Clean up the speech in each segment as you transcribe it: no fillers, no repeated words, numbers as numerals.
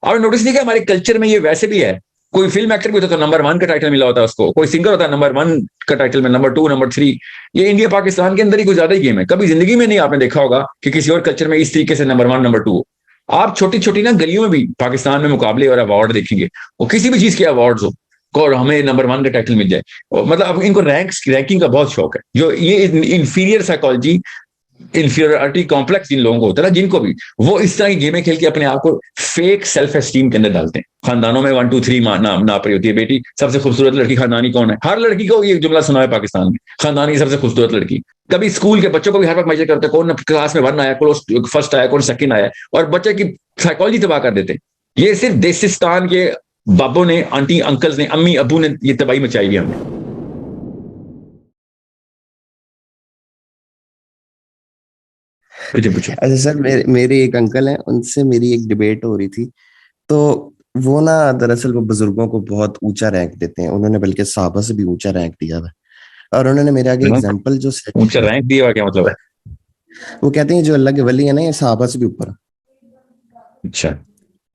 آپ نے نوٹس نہیں کیا ہمارے کلچر میں یہ ویسے بھی ہے, کوئی فلم ایکٹر بھی ہوتا تو نمبر 1 کا ٹائٹل ملا ہوتا ہے اس کو, کوئی سنگر ہوتا ہے نمبر 1 کا ٹائٹل میں, نمبر 2 نمبر 3. یہ انڈیا پاکستان کے اندر ہی کوئی زیادہ ہی گیم ہے. کبھی زندگی میں نہیں آپ نے دیکھا ہوگا کہ کسی اور کلچر میں اس طریقے سے نمبر 1 نمبر 2 ہو. آپ چھوٹی چھوٹی نا گلیوں میں بھی پاکستان میں مقابلے اور ایوارڈ دیکھیں گے, وہ کسی بھی چیز کے ایوارڈز ہو اور ہمیں نمبر 1 کا ٹائٹل مل جائے. مطلب اب ان کو رینکنگ کا بہت شوق ہے. جو یہ انفیریئر سائیکالوجی, انفیریورٹی کمپلیکس جن لوگوں کو ہوتا ہے نا, جن کو بھی, وہ اس طرح کی گیمیں کھیل کے اپنے آپ کو فیک سیلف اسٹیم کے اندر ڈالتے ہیں. خاندانوں میں 1 2 3 ناپ رہی ہوتی ہے, بیٹی سب سے خوبصورت لڑکی خاندانی کون ہے, ہر لڑکی کو یہ جملہ سنا ہے پاکستان میں, خاندانی سب سے خوبصورت لڑکی. کبھی اسکول کے بچوں کو بھی ہر وقت میجر کرتے ہیں کون کلاس میں 1 آیا, کون فرسٹ آیا, کون سیکنڈ آیا, اور بچے کی سائیکالوجی تباہ کر دیتے. یہ صرف دیسستان کے بابوں نے, آنٹی انکلز نے, امی ابو نے یہ تباہی مچائی ہوئی ہم نے. اچھا سر, میرے ایک انکل ہیں, ان سے میری ایک ڈبیٹ ہو رہی تھی. تو وہ نا دراصل وہ بزرگوں کو بہت اونچا رینک دیتے ہیں, انہوں نے بلکہ صحابہ سے بھی اونچا رینک دیا ہے. اور انہوں نے میرے آگے ایگزامپل جو اونچا رینک دیا کیا مطلب ہے؟ وہ کہتے ہیں جو اللہ کے ولی ہیں نا, یہ صحابہ سے بھی اوپر. اچھا,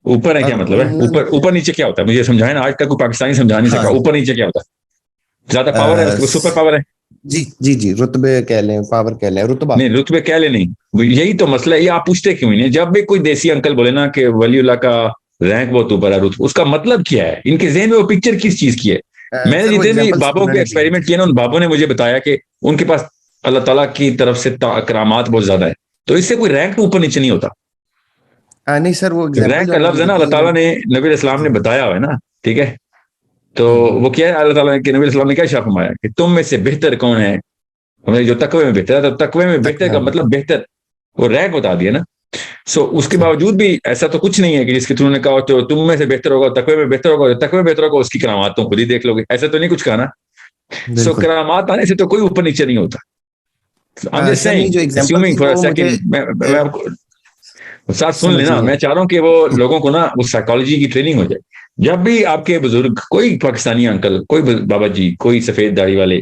اوپر ہے کیا مطلب ہے؟ اوپر نیچے کیا ہوتا ہے مجھے سمجھائیں نا, آج تک کوئی پاکستانی سمجھا نہیں سکا. اوپر نیچے کیا ہوتا ہے؟ زیادہ پاور ہے, سپر پاور ہے. جی جی جی, رتبے کہہ لیں, پاور کہہ لیں, رتبہ نہیں, رتبے کہہ لیں نہیں. یہی تو مسئلہ ہے. یہ آپ پوچھتے کیوں نہیں؟ جب بھی کوئی دیسی انکل بولے نا کہ ولی اللہ کا رینک بہت اوپر ہے, رتبہ, اس کا مطلب کیا ہے؟ ان کے ذہن میں وہ پکچر کس چیز کی ہے؟ میں نے جتنے بھی بابوں کے ایکسپیریمنٹ کیے نا, ان بابوں نے مجھے بتایا کہ ان کے پاس اللہ تعالیٰ کی طرف سے کرامات بہت زیادہ ہے, تو اس سے کوئی رینک اوپر نیچے نہیں ہوتا. نہیں سر, وہ رینک کا لفظ ہے نا, اللہ تعالیٰ نے نبی علیہ السلام نے بتایا ہوا ہے نا, ٹھیک ہے. تو وہ کیا ہے, اللہ تعالیٰ کے نبی علیہ السلام نے کیا ارشاد فرمایا کہ تم میں سے بہتر کون ہے, جو تقوی میں بہتر ہے. تو تقوی میں بہتر کا مطلب بہتر, وہ رینک بتا دیا نا. اس کے باوجود بھی ایسا تو کچھ نہیں ہے کہ جس کے تم نے کہا تو تم میں سے بہتر ہوگا, تقوی میں بہتر ہوگا, تقوی میں بہتر ہوگا, اس کی کرامات تم خود ہی دیکھ لو گے. ایسا تو نہیں کچھ کہا نا. کرامات آنے سے تو کوئی اوپر نیچے نہیں ہوتا. I'm just saying, assuming for a second, میں ساتھ سن لینا, میں چاہ رہا ہوں کہ وہ لوگوں کو نا وہ سائیکالوجی کی ٹریننگ ہو جائے. جب بھی آپ کے بزرگ, کوئی پاکستانی انکل, کوئی بابا جی, کوئی سفید داڑھی والے,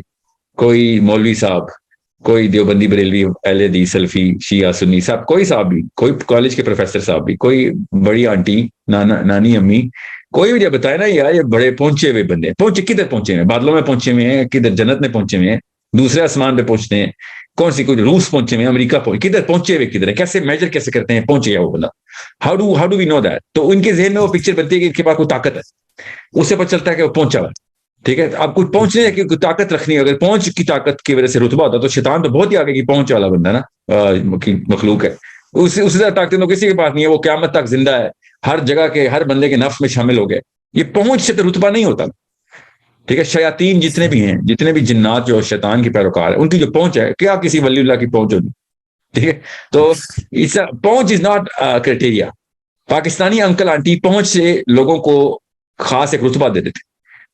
کوئی مولوی صاحب, کوئی دیوبندی بریلوی اہل حدیث سلفی شیعہ سنی صاحب, کوئی صاحب بھی, کوئی کالج کے پروفیسر صاحب بھی, کوئی بڑی آنٹی, نانی امی, کوئی بھی جب بتائے نا یار یہ بڑے پہنچے ہوئے بندے, پہنچے کدھر پہنچے ہوئے, بادلوں میں پہنچے ہوئے ہیں, کدھر جنت میں پہنچے ہوئے ہیں, دوسرے آسمان پہ پہنچتے ہیں, کون سی کوئی روس پہنچے ہوئے ہیں, امریکہ کدھر پہنچے ہوئے, کدھر ہے, کیسے میجر کیسے کرتے ہیں پہنچ گیا وہ بندہ, how do we know that. تو ان کے ذہن میں وہ پکچر بنتی ہے کہ ان کے پاس کوئی طاقت ہے, اس سے پتہ چلتا ہے کہ وہ پہنچا ہوا ہے. ٹھیک ہے, اب کچھ پہنچنے کی طاقت رکھنی ہے, اگر پہنچ کی طاقت کی وجہ سے رتبہ ہوتا تو شیطان تو بہت ہی آگے کی پہنچ والا بندہ نا, مخلوق ہے, اس سے زیادہ طاقت تو کسی کے پاس نہیں ہے. وہ قیامت تک زندہ ہے, ہر جگہ کے ہر بندے کے نفس میں شامل ہو گئے. یہ پہنچ سے تو رتبہ نہیں ہوتا. ٹھیک ہے, شیاطین جتنے بھی ہیں, جتنے بھی جنات جو شیطان کی پیروکار ہے, ان کی جو پہنچ ہے, کیا کسی ولی اللہ کی پہنچ ہوگی؟ ٹھیک ہے, تو پہنچ is not criteria. Pakistani uncle aunty پہنچ سے لوگوں کو خاص ایک رتبہ دے دیتے.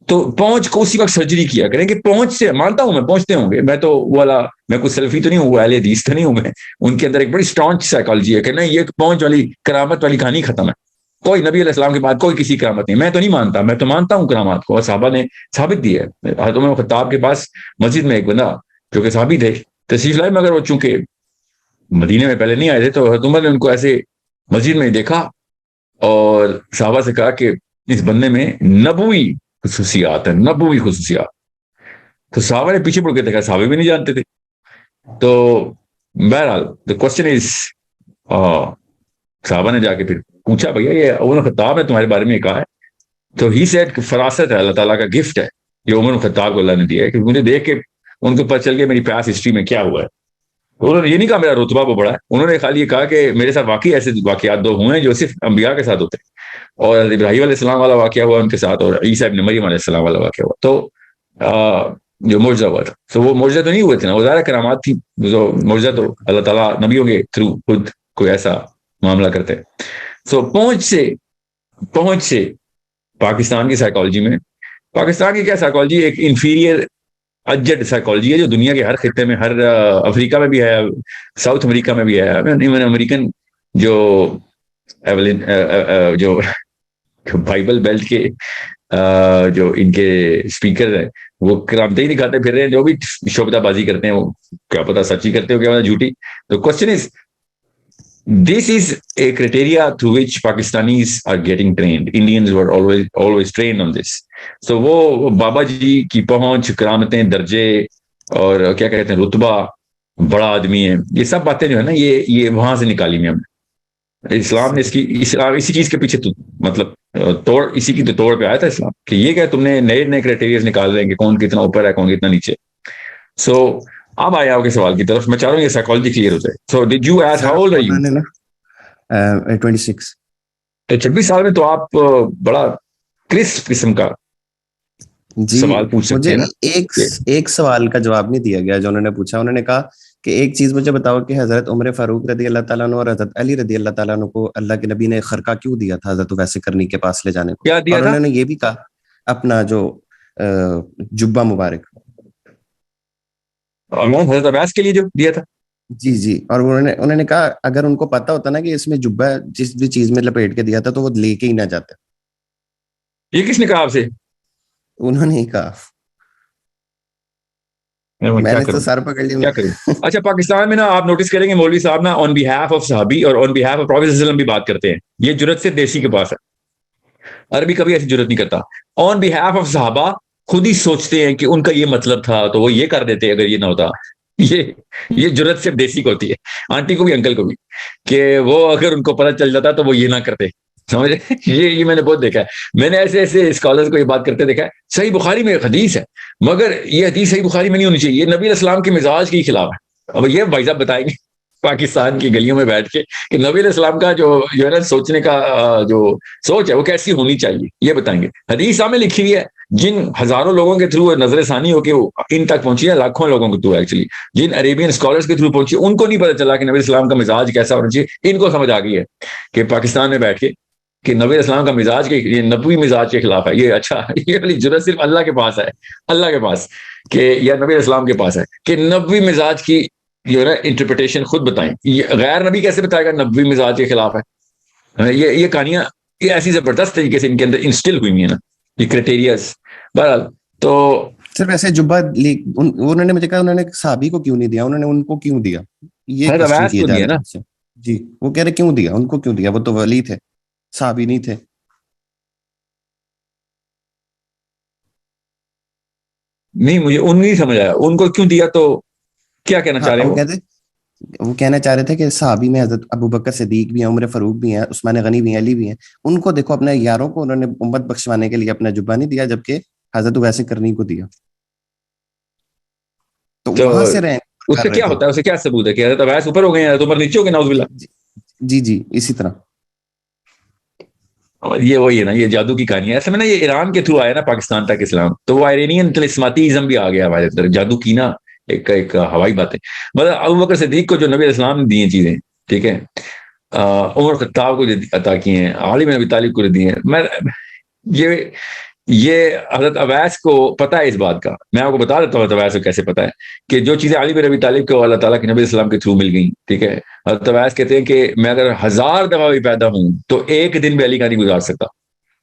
تو پہنچ کو اسی وقت سرجری کیا کریں کہ پہنچ سے, مانتا ہوں میں پہنچتے ہوں گے, میں تو والا, میں کوئی سیلفی تو نہیں ہوں, اہل حدیث تو نہیں ہوں میں. ان کے اندر ایک بڑی اسٹرانگ سائیکالوجی ہے کہ نہیں, یہ پہنچ والی کرامت والی کہانی ختم ہے. کوئی نبی علیہ السلام کے بعد کوئی کسی کرامت نہیں. میں تو نہیں مانتا, میں تو مانتا ہوں کرامات کو, اور صحابہ نے ثابت دی ہے. حضرت عمر خطاب کے پاس مسجد میں ایک بندہ جو کہ صحابی تھے تشریف لائے, مگر وہ چونکہ مدینے میں پہلے نہیں آئے تھے, تو حضرت عمر نے ان کو ایسے مسجد میں دیکھا اور صحابہ سے کہا کہ اس بندے میں نبوی خصوصیات ہیں, نبوی خصوصیات. تو صحابہ نے پیچھے مڑ کے دیکھا, صحابہ بھی نہیں جانتے تھے. تو بہرحال the question is, صحابہ نے جا کے پھر پوچھا, بھیا یہ عمر خطاب نے تمہارے بارے میں کہا ہے؟ تو ہی سیڈ فراست ہے, اللہ تعالیٰ کا گفٹ ہے یہ عمر خطاب کو اللہ نے دیا ہے, کہ مجھے دیکھ کے ان کو پتہ چل گیا میری پاس ہسٹری میں کیا ہوا ہے. انہوں نے یہ نہیں کہا میرا رتبہ وہ بڑا ہے, انہوں نے خالی یہ کہا کہ میرے ساتھ واقعی ایسے واقعات 2 ہوئے ہیں جو صرف انبیاء کے ساتھ ہوتے ہیں, اور ابراہیم علیہ السلام والا واقعہ ہوا ان کے ساتھ, اور عیسیٰ ابن مریم علیہ السلام والا واقعہ ہوا. تو جو معجزہ ہوا تھا, تو وہ معجزہ تو نہیں ہوئے تھے نا, وہ ظاہر کرامات تھی. جو معجزہ تو اللہ تعالیٰ نبیوں کے تھرو خود کوئی ایسا معاملہ کرتے. سو پہنچ سے پاکستان کی سائیکالوجی میں, پاکستان کی کیا سائیکالوجی, ایک انفیریئر اجڈ سائیکالوجی ہے جو دنیا کے ہر خطے میں, ہر افریقہ میں بھی ہے, ساؤتھ امریکہ میں بھی ہے. ایون امریکن جو بائبل بیلٹ کے جو ان کے اسپیکر ہیں, وہ کرامتیں ہی دکھاتے پھر رہے ہیں, جو بھی شعبدہ بازی کرتے ہیں وہ کیا پتا سچی کرتے ہو کیا پتا جھوٹی. تو question is This is a criteria through which Pakistanis are getting trained. Indians were always trained on this. So وہ بابا جی کی پہنچ، کرامتیں، درجے اور کیا کہتے ہیں رتبہ، بڑا آدمی ہے، یہ سب باتیں جو ہے نا یہ وہاں سے نکالی میں ہم نے. اسلام نے اسی چیز کے پیچھے مطلب توڑ، اسی کی توڑ پہ آیا تھا اسلام، کہ یہ کہ تم نے نئے کرائٹیریاز نکال رہے ہیں کہ کون کتنا اوپر ہے کون کتنا نیچے. سو اب آیا آپ کے سوال کی طرف، میں چاہ رہا ہوں یہ سائیکالوجی کلیئر ہو جائے. So did you ask how old are you? 26. 26 سال میں تو آپ بڑا کرسپ قسم کا سوال پوچھ سکتے ہیں نا. ایک سوال کا جواب نہیں دیا گیا جو انہوں نے پوچھا. انہوں نے کہا کہ ایک چیز مجھے بتاؤ کہ حضرت عمر فاروق رضی اللہ تعالیٰ عنہ اور حضرت علی رضی اللہ تعالیٰ عنہ کو اللہ کے نبی نے خرقہ کیوں دیا تھا حضرت ویسے کرنی کے پاس لے جانے کو؟ کیا دیا تھا؟ اور انہوں نے یہ بھی کہا اپنا جو جبہ مبارک حضرت عباس کے لیے جو دیا تھا. جی اور انہوں نے کہا اگر ان کو پتا ہوتا نا کہ اس میں جبہ جس بھی چیز میں لپیٹ کے دیا تھا تو وہ لے کے ہی نہ جاتے. یہ کس نے کہا آپ سے؟ انہوں نے ہی کہا. میں نے تو سر پکڑ لیا. کیا کریں؟ اچھا پاکستان میں نا آپ نوٹس کریں گے مولوی صاحب نا آن بیہاف آف صحابی اور آن بیہاف آف پروفیٹ صلی اللہ علیہ وسلم بھی بات کرتے ہیں. یہ جرت سے دیسی کے پاس ہے، عربی کبھی ایسی جرت نہیں کرتا. آن بیہاف آف صحابہ خود ہی سوچتے ہیں کہ ان کا یہ مطلب تھا تو وہ یہ کر دیتے اگر یہ نہ ہوتا. یہ جرت صرف دیسی کو ہوتی ہے، آنٹی کو بھی انکل کو بھی، کہ وہ اگر ان کو پتہ چل جاتا تو وہ یہ نہ کرتے. سمجھے؟ یہ میں نے بہت دیکھا ہے. میں نے ایسے اسکالرز کو یہ بات کرتے دیکھا ہے. صحیح بخاری میں ایک حدیث ہے مگر یہ حدیث صحیح بخاری میں نہیں ہونی چاہیے، یہ نبی علیہ السلام کے مزاج کے خلاف ہے. اب یہ بھائی صاحب بتائیں گے پاکستان کی گلیوں میں بیٹھ کے کہ نبی علیہ السلام کا جو ہے نا سوچنے کا جو سوچ ہے وہ کیسی ہونی چاہیے، یہ بتائیں گے. حدیث سامنے لکھی ہوئی ہے، جن ہزاروں لوگوں کے تھرو نظر ثانی ہو کے وہ ان تک پہنچی ہے، لاکھوں لوگوں کے تھرو ایکچولی جن عربین اسکالرز کے تھرو پہنچی، ان کو نہیں پتہ چلا کہ نبی السلام کا مزاج کیسا ہونا چاہیے. ان کو سمجھ آ گئی ہے کہ پاکستان میں بیٹھ کے کہ نبی اسلام کا مزاج کے یہ نبوی مزاج کے خلاف ہے. یہ اچھا یہ والی جرت صرف اللہ کے پاس ہے، اللہ کے پاس، کہ یا نبی اسلام کے پاس ہے کہ نبوی مزاج کی جو ہے نا انٹرپریٹیشن خود بتائیں. یہ غیر نبی کیسے بتائے گا نبوی مزاج کے خلاف ہے؟ یہ کہانیاں یہ ایسی زبردست طریقے سے ان کے اندر انسٹل ہوئی ہیں نا یہ کرائٹیریاز. بہرحال تو صرف ایسے جبہ انہوں نے مجھے کہا انہوں نے صحابی کو کیوں نہیں دیا، انہوں نے ان کو کیوں دیا، یہ کوسچن کیا جا رہا ہے. جی وہ کہہ رہے کیوں دیا، ان کو کیوں دیا، وہ تو ولی تھے صحابی نہیں تھے. نہیں مجھے ان نہیں سمجھ آیا ان کو کیوں دیا. تو کیا کہنا چاہ رہے ہیں وہ کہنا چاہ رہے تھے کہ صحابی میں حضرت ابو بکر صدیق بھی ہیں، عمر فاروق بھی ہیں، عثمان غنی بھی ہیں، علی بھی ہیں. ان کو دیکھو اپنے یاروں کو انہوں نے امت بخشوانے کے لیے اپنا جبہ نہیں دیا جبکہ حضرت ویسے کرنی کو دیا. تو وہاں سے اس سے کیا ہوتا ہے، اسے کیا ثبوت ہے کہ حضرت عباس اوپر ہو گئے ہیں حضرت عمر نیچے ہو گئے نعوذ باللہ؟ جی اسی طرح. یہ وہی ہے نا یہ جادو کی کہانی ہے. ایسا میں نا یہ ایران کے تھرو آیا نا پاکستان تک اسلام، تو وہ آئرینین طلسماتیزم بھی آ گیا ہمارے اندر. جادو کی نا ایک ہوائی بات ہے. مطلب ابو بکر صدیق کو جو نبی علیہ السلام نے دی ہیں چیزیں، ٹھیک ہے، عمر خطاب کو عطا کی ہیں، علی بن ابی طالب کو دی ہیں. میں یہ حضرت عباس کو پتہ ہے اس بات کا. میں آپ کو بتا دیتا ہوں حضرت عباس کو کیسے پتہ ہے کہ جو چیزیں علی بن ابی طالب کو اللہ تعالیٰ کے نبی علیہ السلام کے تھرو مل گئیں، ٹھیک ہے. حضرت عباس کہتے ہیں کہ میں اگر 1000 دفعہ بھی پیدا ہوں تو ایک دن بھی علی کا نہیں گزار سکتا،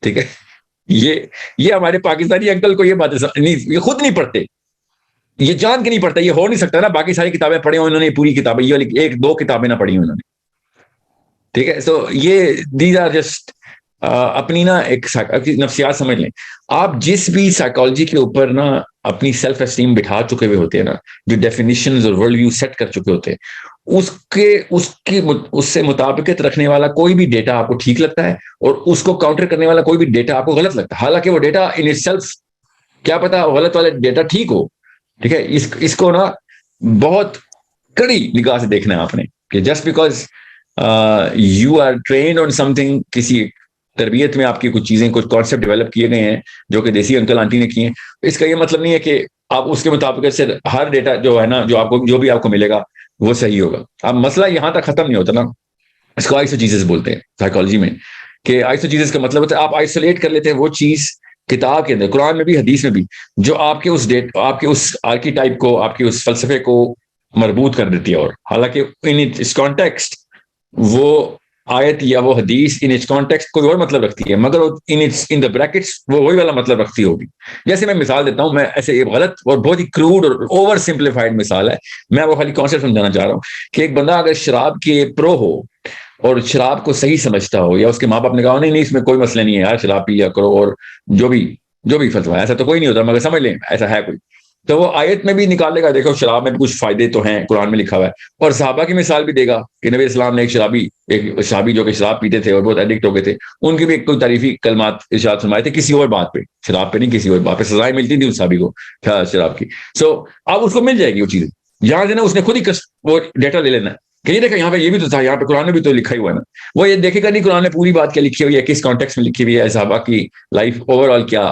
ٹھیک ہے. یہ ہمارے پاکستانی انکل کو یہ باتیں نہیں، یہ خود نہیں پڑھتے، یہ جان کے نہیں پڑھتا، یہ ہو نہیں سکتا نا. باقی ساری کتابیں پڑھی ہوں انہوں نے، پوری کتابیں، یہ والی 1-2 کتابیں نہ پڑھی ہوں انہوں نے، ٹھیک ہے. سو یہ دیز آر جسٹ اپنی نا ایک نفسیات سمجھ لیں. آپ جس بھی سائیکالوجی کے اوپر نا اپنی سیلف اسٹیم بٹھا چکے ہوئے ہوتے ہیں نا، جو ڈیفینیشنز اور ورلڈ ویو سیٹ کر چکے ہوتے ہیں، اس سے مطابقت رکھنے والا کوئی بھی ڈیٹا آپ کو ٹھیک لگتا ہے اور اس کو کاؤنٹر کرنے والا کوئی بھی ڈیٹا آپ کو غلط لگتا ہے. حالانکہ وہ ڈیٹا ان اٹ سیلف کیا پتا غلط والا ڈیٹا ٹھیک ہو، ٹھیک ہے. اس کو نا بہت کڑی نگاہ سے دیکھنا ہے آپ نے کہ just because you are trained on something, کسی تربیت میں آپ کی کچھ چیزیں کچھ کانسیپٹ ڈیولپ کیے گئے ہیں جو کہ دیسی انکل آنٹی نے کیے ہیں، اس کا یہ مطلب نہیں ہے کہ آپ اس کے مطابق سے ہر ڈیٹا جو ہے نا جو بھی آپ کو ملے گا وہ صحیح ہوگا. اب مسئلہ یہاں تک ختم نہیں ہوتا نا. اس کو آئسوجیسس بولتے ہیں سائیکالوجی میں، کہ آئسوجیسس کا مطلب ہوتا ہے آپ آئسولیٹ کر لیتے ہیں وہ چیز کتاب کے اندر، قرآن میں بھی حدیث میں بھی، جو آپ کے اس آرکی ٹائپ کو، آپ کے اس فلسفے کو مربوط کر دیتی ہے. اور حالانکہ اس کانٹیکسٹ وہ آیت یا وہ حدیث ان اٹس کانٹیکسٹ کوئی اور مطلب رکھتی ہے، مگر ان دا بریکٹس وہ وہی والا مطلب رکھتی ہوگی. جیسے میں مثال دیتا ہوں، میں ایسے ایک غلط اور بہت ہی کروڈ اور اوور سمپلیفائڈ مثال ہے، میں وہ خالی کانسیپٹ سمجھانا چاہ رہا ہوں کہ ایک بندہ اگر شراب کے پرو ہو اور شراب کو صحیح سمجھتا ہو, یا اس کے ماں باپ نے کہا نہیں اس میں کوئی مسئلہ نہیں ہے یار, شراب پی لیا کرو, اور جو بھی فتویٰ ہے, ایسا تو کوئی نہیں ہوتا مگر سمجھ لیں ایسا ہے کوئی, تو وہ آیت میں بھی نکالے گا, دیکھو شراب میں بھی کچھ فائدے تو ہیں, قرآن میں لکھا ہوا ہے, اور صحابہ کی مثال بھی دے گا کہ نبی اسلام نے ایک صحابی جو کہ شراب پیتے تھے اور بہت ایڈکٹ ہو گئے تھے, ان کی بھی ایک کوئی تعریفی کلمات ارشاد فرمائے تھے کسی اور بات پہ, شراب پہ نہیں, کسی اور بات پہ سزائیں ملتی تھی اس صحابی کو شراب کی. سو اب اس کو مل جائے گی وہ چیزیں, یہاں سے نا اس نے خود ہی وہ ڈیٹا لے لینا ہے کہ یہ دیکھا یہاں پہ یہ بھی تو تھا, یہاں پہ قرآن میں بھی تو لکھا ہی ہوا ہے نا, وہ یہ دیکھے گا نہیں قرآن میں پوری بات کیا لکھی ہوئی ہے, کس کانٹیکس میں لکھی ہوئی ہے, صحابہ کی لائف اوور آل کیا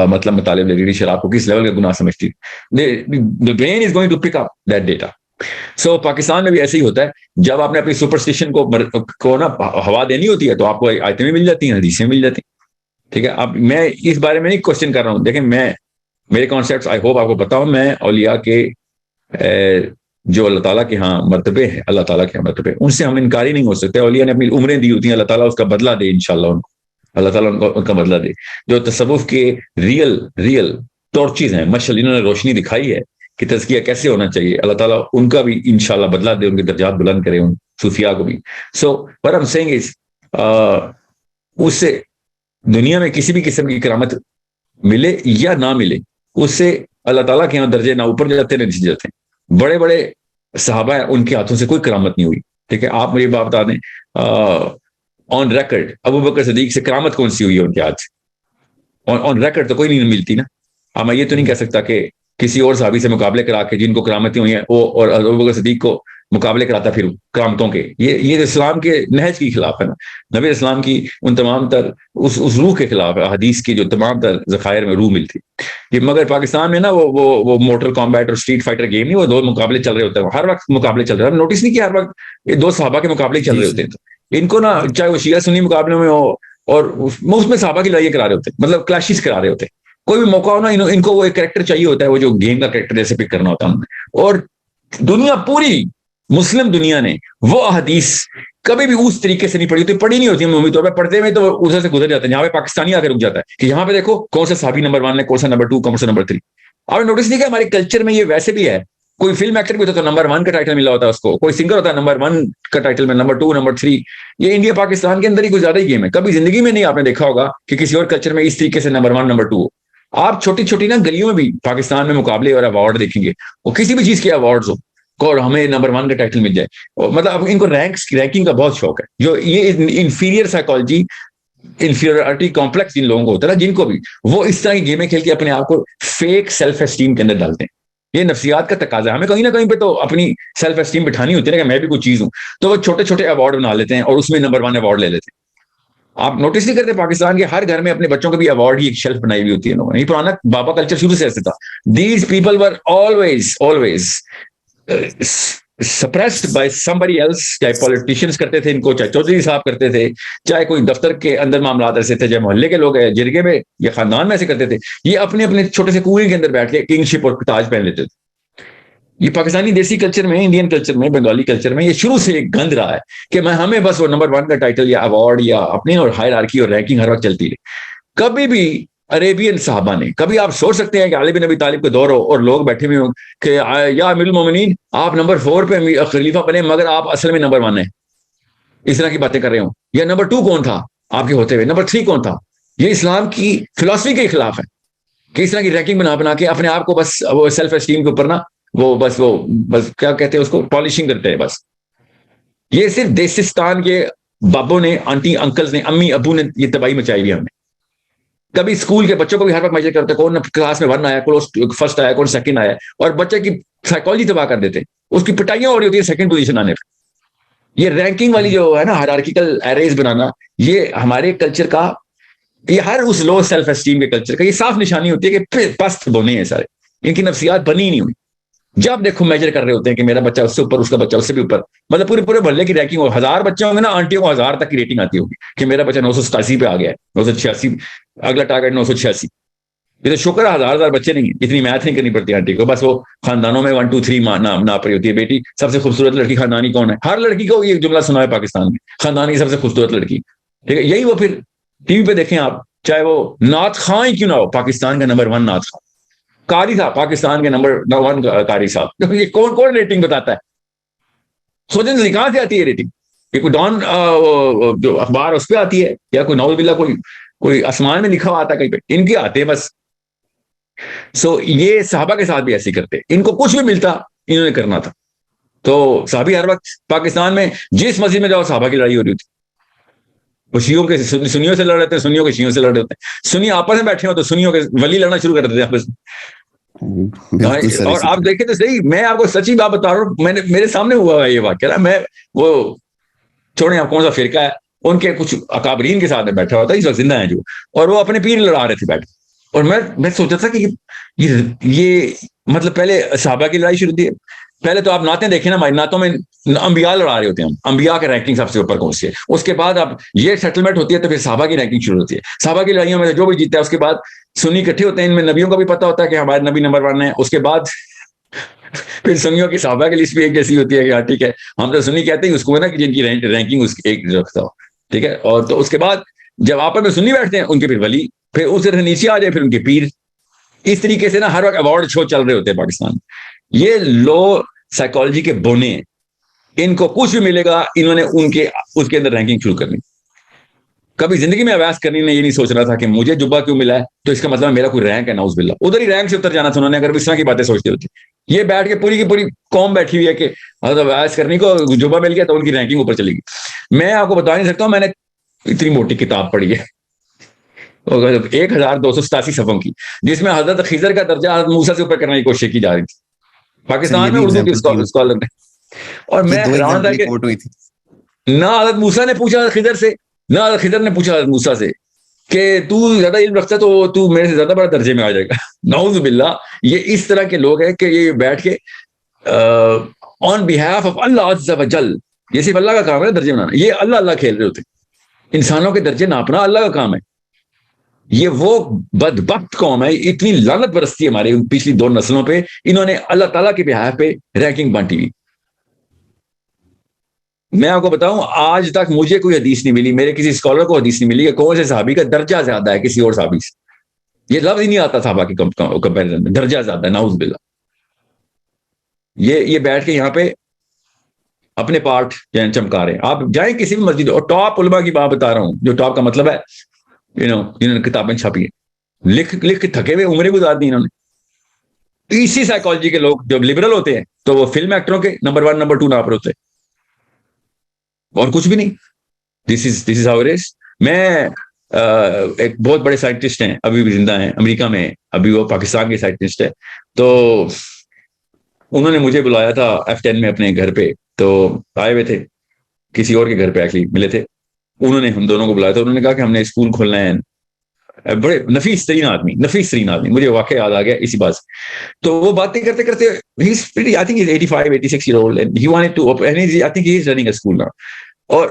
مطلب مطالب لگی, شراب کو کس لیول کا گناہ سمجھتی, the brain is going to pick up that data. سو پاکستان میں بھی ایسے ہی ہوتا ہے, جب آپ نے اپنی سپرسٹیشن کو نا ہوا دینی ہوتی ہے تو آپ کو آیتیں بھی مل جاتی ہیں, حدیثیں مل جاتی ہیں, ٹھیک ہے. اب میں اس بارے میں نہیں کوشچن کر رہا ہوں, دیکھیں میں میرے کانسیپٹس آئی ہوپ آپ کو بتاؤں, میں اولیاء کے جو اللہ تعالیٰ کے ہاں مرتبے ہیں, اللہ تعالیٰ کے مرتبے, ان سے ہم انکاری نہیں ہو سکتے. اولیاء نے اپنی عمریں دی ہوتی ہیں, اللہ تعالیٰ اس کا بدلہ دے انشاءاللہ ان کو, اللہ تعالیٰ ان کا بدلہ دے. جو تصوف کے ریئل ٹارچز ہیں, مشعل انہوں نے روشنی دکھائی ہے کہ تزکیہ کیسے ہونا چاہیے, اللہ تعالیٰ ان کا بھی انشاءاللہ بدلہ دے, ان کے درجات بلند کرے ان صوفیاء کو بھی. سو what I'm saying is اس سے دنیا میں کسی بھی قسم کی کرامت ملے یا نہ ملے, اس سے اللہ تعالیٰ کے یہاں درجے نہ اوپر جاتے نہ نیچے جاتے ہیں. بڑے بڑے صحابہ ہیں, ان کے ہاتھوں سے کوئی کرامت نہیں ہوئی, ٹھیک ہے. آپ مجھے بات بتا دیں آن ریکارڈ ابو بکر صدیق سے کرامت کون سی ہوئی ہے ان کے ہاتھ سے, آن ریکارڈ تو کوئی نہیں ملتی نا. اب میں یہ تو نہیں کہہ سکتا کہ کسی اور صحابی سے مقابلے کرا کے جن کو کرامتیں ہوئی ہیں وہ اور ابو بکر صدیق کو مقابلے کراتا پھر کرامتوں کے, یہ اسلام کے نہج کے خلاف ہے نا, نبی اسلام کی ان تمام تر اس روح کے خلاف ہے, حدیث کی جو تمام تر ذخائر میں روح ملتی. یہ مگر پاکستان میں نا وہ موٹر کمبیٹ اور اسٹریٹ فائٹر گیم نہیں, وہ دو مقابلے چل رہے ہوتے ہیں, ہر وقت مقابلے چل رہے ہیں. نوٹس نہیں کیا ہر وقت یہ دو صحابہ کے مقابلے چل رہے ہوتے ہیں, تو ان کو نا چاہے وہ شیعہ سنی مقابلوں میں ہو اور اس میں صحابہ کی لڑائیاں کرا رہے ہوتے ہیں, مطلب کلیشز کرا رہے ہوتے ہیں. کوئی بھی موقع ہو نا ان کو وہ ایک کریکٹر چاہیے ہوتا ہے, وہ جو گیم کا کریکٹر جیسے پک کرنا ہوتا ہے. اور دنیا پوری مسلم دنیا نے وہ احادیث کبھی بھی اس طریقے سے نہیں پڑھی ہوتی, پڑھی نہیں ہوتی عمومی طور پہ, پڑھتے ہوئے تو ادھر سے گزر جاتے ہیں. یہاں پہ پاکستانی آ کے رک جاتا ہے کہ یہاں پہ دیکھو کون سا صحابی نمبر 1 ہے, کون سا نمبر 2, کون سا نمبر 3. آپ نے نوٹس نہیں کیا ہمارے کلچر میں یہ ویسے بھی ہے, کوئی فلم ایکٹر بھی ہوتا ہے تو نمبر 1 کا ٹائٹل ملا ہوتا ہے اس کو, کوئی سنگر ہوتا ہے نمبر 1 کا ٹائٹل میں, نمبر 2, نمبر 3. یہ انڈیا پاکستان کے اندر ہی کوئی زیادہ ہی گیم ہے. کبھی زندگی میں نہیں آپ نے دیکھا ہوگا کہ کسی اور کلچر میں اس طریقے سے نمبر 1 نمبر 2 ہو. آپ چھوٹی چھوٹی نا گلیوں میں بھی پاکستان میں مقابلے اور ایوارڈ دیکھیں گے, وہ کسی بھی چیز کے ایوارڈز ہو اور ہمیں نمبر 1 کا ٹائٹل مل جائے, مطلب ان کو رینکنگ کا بہت شوق ہے. جو یہ انفیریئر سائیکالوجی, انفیریورٹی کمپلیکس جن لوگوں کو ہوتا ہے نا, جن کو بھی وہ اس طرح کی گیمیں کھیل کے اپنے آپ کو فیک سیلف اسٹیم کے اندر ڈالتے ہیں. یہ نفسیات کا تقاضا ہے, ہمیں کہیں نہ کہیں پہ تو اپنی سیلف اسٹیم بٹھانی ہوتی ہے نا کہ میں بھی کوئی چیز ہوں, تو وہ چھوٹے چھوٹے ایوارڈ بنا لیتے ہیں اور اس میں نمبر 1 ایوارڈ لے لیتے ہیں. آپ نوٹس نہیں کرتے پاکستان کے ہر گھر میں اپنے بچوں کو بھی ایوارڈ ہی ایک شیلف بنائی ہوئی ہوتی ہے لوگوں نے. یہ پرانا بابا کلچر شروع سے ایسے تھا. These people were always suppressed by somebody else, چاہے پولیٹیشینز کرتے تھے ان کو, چاہے چودھری صاحب کرتے تھے, چاہے کوئی دفتر کے اندر معاملات ایسے تھے, چاہے محلے کے لوگ جرگے میں یا خاندان میں ایسے کرتے تھے. یہ اپنے اپنے چھوٹے سے کنویں کے اندر بیٹھ کے کنگ شپ اور تاج پہن لیتے تھے. یہ پاکستانی دیسی کلچر میں, انڈین کلچر میں, بنگالی کلچر میں یہ شروع سے ایک گند رہا ہے کہ ہمیں بس وہ نمبر 1 کا ٹائٹل یا ایوارڈ یا اپنے اور ہائرارکی اور رینکنگ ہر وقت چلتی رہی. کبھی بھی عربین صحابہ نے, کبھی آپ سوچ سکتے ہیں کہ علی بن ابی طالب کے دور ہو اور لوگ بیٹھے ہوئے ہوں کہ یا امیر المومنین آپ نمبر 4 پہ خلیفہ بنے مگر آپ اصل میں نمبر 1 ہیں, اس طرح کی باتیں کر رہے ہوں, یا نمبر 2 کون تھا آپ کے ہوتے ہوئے, نمبر 3 کون تھا. یہ اسلام کی فلسفی کے خلاف ہے کہ اس طرح کی رینکنگ بنا کے اپنے آپ کو بس وہ سیلف اسٹیم کے اوپر نا وہ بس کیا کہتے ہیں اس کو, پالشنگ کرتے ہیں بس. یہ صرف دیسستان کے بابوں نے, آنٹی انکلز نے, امی ابو نے یہ تباہی مچائی ہوئی ہم نے. کبھی اسکول کے بچوں کو بھی ہر وقت میجر کرتے, کون کلاس میں 1 آیا, کون فرسٹ آیا, کون سیکنڈ آیا, اور بچے کی سائیکالوجی تباہ کر دیتے, اس کی پٹائیاں ہو رہی ہوتی ہے سیکنڈ پوزیشن آنے پہ. یہ رینکنگ والی جو ہے نا ہائرارکیکل ایریز بنانا, یہ ہمارے کلچر کا, یہ ہر اس لو سیلف اسٹیم کے کلچر کا یہ صاف نشانی ہوتی ہے کہ پست بونے ہیں سارے, ان کی نفسیات بنی نہیں ہوئی. جب دیکھو میجر کر رہے ہوتے ہیں کہ میرا بچہ اس سے اوپر, اس کا بچہ اس سے بھی اوپر, مطلب پورے محلے کی رینکنگ ہو, 1000 بچے ہوں گے نا, آنٹیوں کو 1000 تک کی ریٹنگ آتی ہوگی کہ میرا بچہ 987 پہ آ گیا ہے, 986, اگلا ٹارگیٹ 986. یہ تو شکر ہے 1000 بچے نہیں, اتنی میتھ نہیں کرنی پڑتی آنٹی کو, بس وہ خاندانوں میں 1 2 3 ناپ رہی ہوتی ہے. بیٹی سب سے خوبصورت لڑکی خاندانی کون ہے, ہر لڑکی کو یہ جملہ سنا ہے پاکستان میں, خاندان کی سب سے خوبصورت لڑکی, ٹھیک ہے. یہی وہ پھر ٹی وی پہ دیکھیں آپ, چاہے وہ نعت خواں ہی کیوں نہ ہو, پاکستان کا نمبر 1 نعت خواں قاری تھا, پاکستان کے نمبر 1 قاری صاحب. یہ کون ریٹنگ بتاتا ہے, سوچیں کہاں سے آتی ہے ریٹنگ. کہ کوئی ڈان جو اخبار اس پہ آتی ہے, یا کوئی نعوذ باللہ کوئی آسمان میں لکھا ہوا آتا ہے کہیں پہ, ان کے آتے ہیں بس. سو یہ صحابہ کے ساتھ بھی ایسے کرتے, ان کو کچھ بھی ملتا انہوں نے کرنا تھا. تو صحابی ہر وقت پاکستان میں جس مسجد میں جاؤ صحابہ کی لڑائی ہو رہی ہوتی, وہ شیعوں کے سنیوں سے لڑ رہے تھے, سنیوں کے شیعوں سے لڑ رہے ہوتے ہیں, سنی آپس میں بیٹھے ہو تو سنیوں کے ولی لڑنا شروع کر دیتے ہیں آپس میں. اور آپ دیکھیں تو صحیح, میں آپ کو سچی بات بتا رہا ہوں, میرے سامنے ہوا ہے یہ واقعہ نا. میں وہ چھوڑیں آپ کون سا فرقہ ہے, ان کے کچھ اکابرین کے ساتھ میں بیٹھا ہوا تھا, اس وقت زندہ ہیں جو, اور وہ اپنے پیر لڑا رہے تھے بیٹھ. اور میں سوچا تھا کہ یہ مطلب پہلے صحابہ کی لڑائی شروع ہوتی ہے. پہلے تو آپ نعتیں دیکھیں نا, نعتوں میں انبیاء لڑا رہے ہوتے ہیں, انبیاء کے رینکنگ سب سے اوپر کون سی ہے. اس کے بعد اب یہ سیٹلمنٹ ہوتی ہے تو پھر صحابہ کی رینکنگ شروع ہوتی ہے. صحابہ کی لڑائیوں میں جو بھی جیتا ہے اس کے بعد سنی اکٹھے ہوتے ہیں, ان میں نبیوں کا بھی پتہ ہوتا ہے کہ ہمارے نبی نمبر 1 ہے. اس کے بعد پھر سنیوں کی صحابہ کی لسٹ بھی ایک جیسی ہوتی ہے کہ ٹھیک ہے ہم تو سنی کہتے ہیں اس کو نا کہ جن کی رینکنگ اس ایک رکھتا ہو, ٹھیک ہے. اور تو اس کے بعد جب آپس میں سنی بیٹھتے ہیں ان کے پھر ولی, پھر اس طرح نیچے آ جائے پھر ان کے پیر. اس طریقے سے نا ہر وقت ایوارڈ شو چل رہے ہوتے ہیں پاکستان میں. یہ لو سائیکالوجی کے بونے, ان کو کچھ بھی ملے گا انہوں نے اس کے اندر رینکنگ شروع کرنی. کبھی زندگی میں اویس کرنی نے یہ نہیں سوچ رہا تھا کہ مجھے جبہ کیوں ملا ہے تو اس کا مطلب میرا کوئی رینک ہے, نعوذ باللہ. ادھر ہی رینک سے اتر جانا تھا انہوں نے اگر اس طرح کی باتیں سوچتے ہوتے. یہ بیٹھ کے پوری کی پوری قوم بیٹھی ہوئی ہے کہ اویس کرنے کو جبہ مل گیا تو ان کی رینکنگ اوپر چلے گی. میں آپ کو بتا نہیں سکتا ہوں, میں نے اتنی موٹی کتاب پڑھی ہے 1287 صفحوں کی, جس میں حضرت خضر کا درجہ حضرت موسیٰ سے اوپر کرنے کی کوشش کی جا رہی تھی پاکستان میں اردو کے اسکالر نے. اور میں حیران تھا کہ نہ حضرت موسیٰ نے پوچھا حضرت خضر سے, نہ حضرت خضر نے پوچھا حضرت موسیٰ سے کہ تو زیادہ علم رکھتا تو تو میرے سے زیادہ بڑا درجے میں آ جائے گا. نعوذ باللہ. یہ اس طرح کے لوگ ہیں کہ یہ بیٹھ کے آن بہاف آف اللہ عز و جل, یہ صرف اللہ کا کام ہے درجے بنانا. یہ اللہ اللہ کھیل رہے ہوتے, انسانوں کے درجے ناپنا اللہ کا کام ہے. یہ وہ بدبخت قوم ہے, اتنی لعنت برستی ہے ہمارے پچھلی 2 نسلوں پہ, انہوں نے اللہ تعالیٰ کے بہاف پہ رینکنگ بانٹی ہوئی. میں آپ کو بتاؤں آج تک مجھے کوئی حدیث نہیں ملی, میرے کسی اسکالر کو حدیث نہیں ملی کہ کون سے صحابی کا درجہ زیادہ ہے کسی اور صحابی سے. یہ لفظ ہی نہیں آتا صحابہ کی کمپیریزن میں, درجہ زیادہ ہے, نعوذ باللہ. یہ بیٹھ کے یہاں پہ اپنے پارٹ چمکا رہے ہیں. آپ جائیں کسی بھی مسجد, اور ٹاپ علماء کی بات بتا رہا ہوں, جو ٹاپ کا مطلب ہے جنہوں نے کتابیں چھاپی ہیں, لکھ تھکے ہوئے عمریں گزار دی انہوں نے. اسی سائیکالوجی کے لوگ جب لبرل ہوتے ہیں تو وہ فلم ایکٹروں کے نمبر 1 نمبر 2 ناپ رہے ہوتے ہیں, اور کچھ بھی نہیں. دس از ہاؤ اٹ از. میں ایک بہت بڑے سائنٹسٹ ہیں, ابھی بھی زندہ ہیں, امریکہ میں, ابھی وہ پاکستان کے سائنٹسٹ ہے. تو انہوں نے مجھے بلایا تھا F10 میں اپنے گھر پہ, تو آئے ہوئے تھے کسی اور کے گھر پہ, ایکچولی ملے تھے. انہوں نے ہم دونوں کو بلایا تھا, انہوں نے کہا کہ ہم نے اسکول کھولنا ہے. بڑے نفیس ترین آدمی, مجھے واقعہ یاد آ گیا اسی بات سے. تو وہ باتیں کرتے کرتے I think he's 85-86 years old and he wanted to open, I think he is running a school now. اور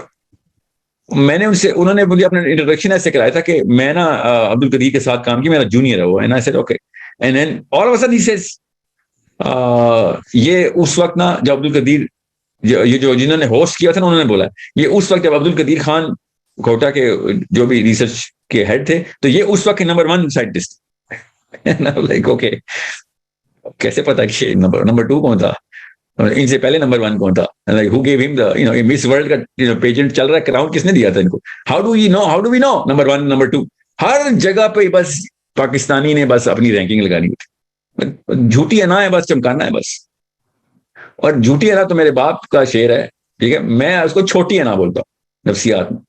میں نے انہوں نے مجھے اپنا انٹروڈکشن ایسے کرایا تھا کہ میں نا عبد القدیر کے ساتھ کام کی, میرا جونیئر ہے وہ, and I said okay, and then all of a sudden he says یہ اس وقت نا جب عبد القدیر یہ جو جنہوں نے ہوسٹ کیا تھا نا, انہوں نے بولا یہ اس وقت جب عبد القدیر خان کوٹا کے جو بھی ریسرچ کے ہیڈ تھے, تو یہ اس وقت کے نمبر 1 سائنٹسٹ. لائک اوکے, کیسے پتا کہ نمبر 2 کون تھا, ان سے پہلے نمبر 1 کون تھا, لائک ہو گیو ہم دا مس ورلڈ کا پیجنٹ چل رہا ہے, کراؤن کس نے دیا تھا ان کو. How do we know number 1 number 2. ہر جگہ پہ بس پاکستانی نے بس اپنی رینکنگ لگانی ہوتی, جھوٹی انا ہے بس, چمکانا ہے بس. اور جھوٹی انا تو میرے باپ کا شعر ہے, ٹھیک ہے, میں اس کو چھوٹی انا بولتا ہوں نفسیات میں,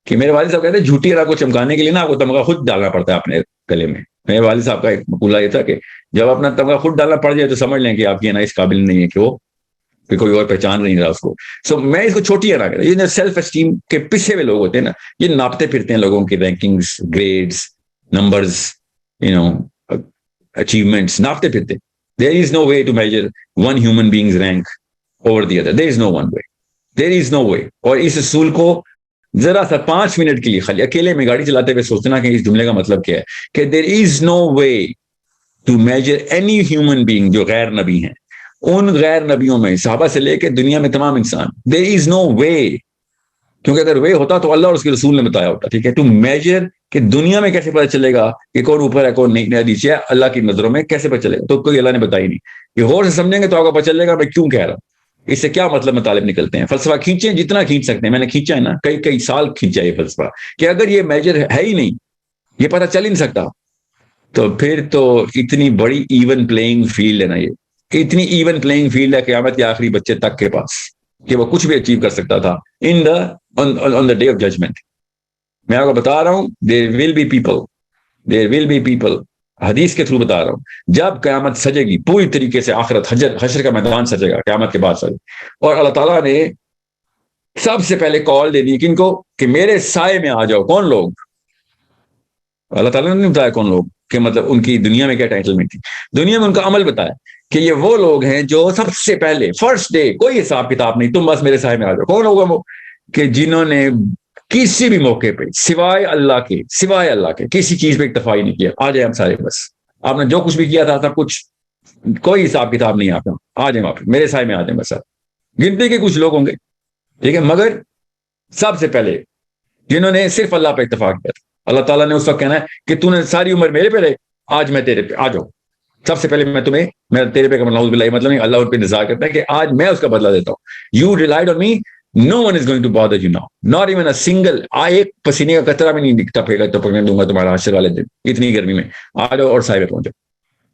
کہ میرے والد صاحب کہتے ہیں جھوٹی انا کو چمکانے کے لیے نا آپ کو تمغہ خود ڈالنا پڑتا ہے اپنے گلے میں. میرے والد صاحب کا ایک مقولہ یہ تھا کہ جب اپنا تمغہ خود ڈالنا پڑ جائے تو سمجھ لیں کہ آپ کی انا اس قابل نہیں ہے کہ وہ کہ کوئی اور پہچان نہیں رہا اس کو. سو میں اس کو چھوٹی انا کہتا ہوں. یہ سیلف اسٹیم کے پیچھے ہوئے لوگ ہوتے ہیں نا, یہ ناپتے پھرتے ہیں لوگوں کی رینکنگز, گریڈز, نمبرز, اچیومنٹس ناپتے پھرتے. There is no way to measure one human being's rank over the other. There is no one way. There is no way. اور اس اصول کو ذرا سا 5 منٹ کے لیے خالی اکیلے میں گاڑی چلاتے ہوئے سوچنا کہ اس جملے کا مطلب کیا ہے, کہ there is no way to measure any human being جو غیر نبی ہیں, ان غیر نبیوں میں صحابہ سے لے کے دنیا میں تمام انسان, there is no way. کیونکہ اگر وے ہوتا تو اللہ اور اس کے رسول نے بتایا ہوتا, ٹھیک ہے, ٹو میجر کہ دنیا میں کیسے پتہ چلے گا کہ کون اوپر ہے کون نیچے ہے, اللہ کی نظروں میں کیسے پتہ چلے گا, تو کوئی اللہ نے بتائی نہیں. یہ غور سے سمجھیں گے تو آپ کو پتہ چلے گا میں کیوں کہہ رہا ہوں. اس سے کیا مطلب مطالب نکلتے ہیں؟ فلسفہ کھینچیں جتنا کھینچ سکتے ہیں، میں نے کھینچا ہے نا، کئی سال کھینچا یہ فلسفہ، کہ اگر یہ میجر ہے ہی نہیں، یہ پتہ چل ہی نہیں سکتا، تو پھر تو اتنی بڑی ایون پلینگ فیلڈ ہے نا، یہ اتنی ایون پلینگ فیلڈ ہے قیامت کے آخری بچے تک کے پاس، کہ وہ کچھ بھی اچیو کر سکتا تھا آن دا ڈے آف ججمنٹ. میں آپ کو بتا رہا ہوں دیر ول بی پیپل، حدیث کے تھرو بتا رہا ہوں، جب قیامت سجے گی پوری طریقے سے، آخرت حشر کا میدان سجے گا قیامت کے بعد سجے، اور اللہ تعالیٰ نے سب سے پہلے کال دے دی کن کو؟ کہ میرے سائے میں آ جاؤ. کون لوگ؟ اللہ تعالیٰ نے نہیں بتایا کون لوگ، کہ مطلب ان کی دنیا میں کیا ٹائٹلمنٹ تھی، دنیا میں ان کا عمل بتایا کہ یہ وہ لوگ ہیں جو سب سے پہلے فرسٹ ڈے، کوئی حساب کتاب نہیں، تم بس میرے سائے میں آ جاؤ. کون ہوگا وہ؟ کہ جنہوں نے کسی بھی موقع پہ سوائے اللہ کے کسی چیز پہ اکتفا ہی نہیں کیا. آ جائیں ہم سارے، بس آپ نے جو کچھ بھی کیا تھا سب کچھ، کوئی حساب کتاب نہیں، آپ آ جائیں آپ میرے سائے میں آ جائیں بس. گنتی کے کچھ لوگ ہوں گے، ٹھیک ہے، مگر سب سے پہلے جنہوں نے صرف اللہ پہ اتفاق کیا تھا، اللہ تعالیٰ نے اس وقت کہنا ہے کہ تو نے ساری عمر میرے پہ رہے، آج میں تیرے پہ آ جاؤ، سب سے پہلے میں تیرے پہ نعوذ باللہ، مطلب نہیں، اللہ ان پہ نظار کرتا ہے کہ آج میں اس کا بدلہ دیتا ہوں. You relied on me, no one is going to bother you now, not even a single, ایک پسینے کا قطرہ بھی نہیں ٹپے گا تو پکڑنے دوں گا تمہارا حشر والے دن، اتنی گرمی میں. آ جاؤ اور صاحب پہنچو.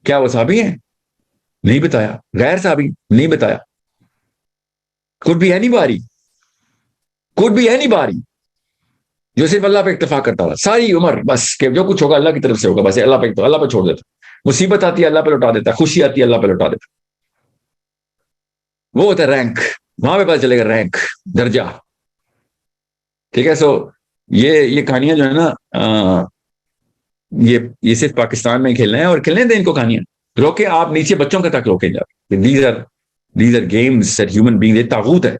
کیا وہ صحابی ہیں؟ نہیں بتایا. غیر صحابی؟ نہیں بتایا. could be anybody جو صرف اللہ پہ اکتفا کرتا رہا ساری عمر، بس کہ جو کچھ ہوگا اللہ کی طرف سے ہوگا، بس اللہ پہ چھوڑ دیتا. مصیبت آتی ہے اللہ پہ لوٹا دیتا، خوشی آتی ہے اللہ پہ لوٹا دیتا. وہ ہوتا ہے رینک، وہاں پہ پتہ چلے گا رینک، درجہ، ٹھیک ہے. سو یہ کہانیاں جو ہے نا، یہ صرف پاکستان میں کھیلنا ہے، اور کھیلنے دیں ان کو کہانیاں، روکے آپ نیچے بچوں کا تک روکے جا. These are games that human being, یہ طاغوت ہے.